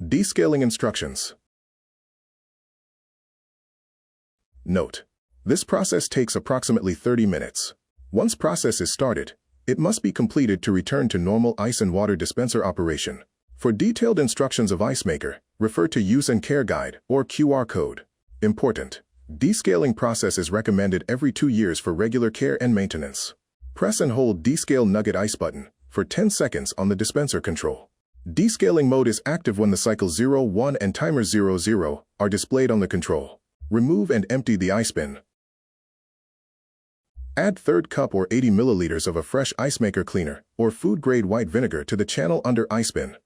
Descaling instructions. Note: this process takes approximately 30 minutes. Once process is started, it must be completed to return to normal ice and water dispenser operation. For detailed instructions of Ice Maker, refer to Use and Care Guide or QR code. Important: descaling process is recommended every 2 years for regular care and maintenance. Press and hold Descale Nugget Ice button for 10 seconds on the dispenser control. Descaling mode is active when the cycle 0, 1 and timer 0, 0 are displayed on the control. Remove and empty the ice bin. Add third cup or 80 milliliters of a fresh Ice Maker cleaner or food-grade white vinegar to the channel under ice bin.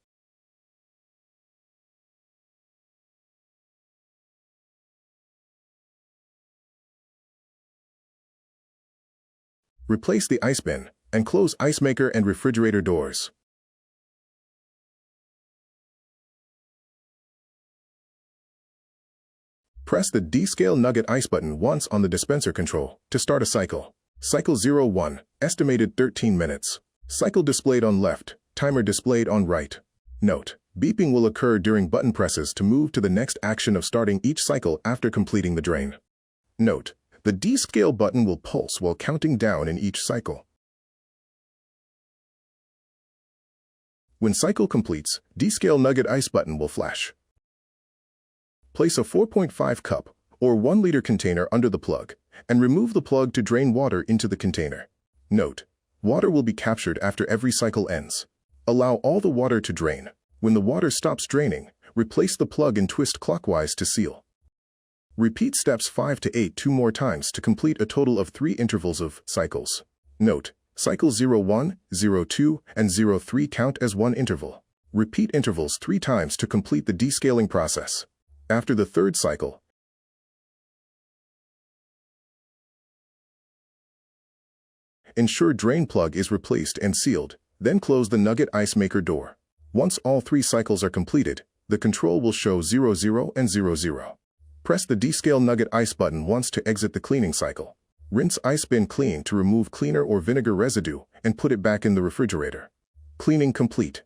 Replace the ice bin and close Ice Maker and refrigerator doors. Press the Descale Nugget Ice button once on the dispenser control to start a cycle. Cycle 01, estimated 13 minutes. Cycle displayed on left, timer displayed on right. Note: beeping will occur during button presses to move to the next action of starting each cycle after completing the drain. Note: the descale button will pulse while counting down in each cycle. When cycle completes, Descale Nugget Ice button will flash. Place a 4.5 cup or 1 liter container under the plug and remove the plug to drain water into the container. Note: water will be captured after every cycle ends. Allow all the water to drain. When the water stops draining, replace the plug and twist clockwise to seal. Repeat steps 5 to 8 2 more times to complete a total of 3 intervals of cycles. Note: cycle 01, 02, and 03 count as one interval. Repeat intervals 3 times to complete the descaling process. After the third cycle, ensure drain plug is replaced and sealed, then close the Nugget Ice Maker door. Once all 3 cycles are completed, the control will show 00 and 00. Press the Descale Nugget Ice button once to exit the cleaning cycle. Rinse ice bin clean to remove cleaner or vinegar residue and put it back in the refrigerator. Cleaning complete.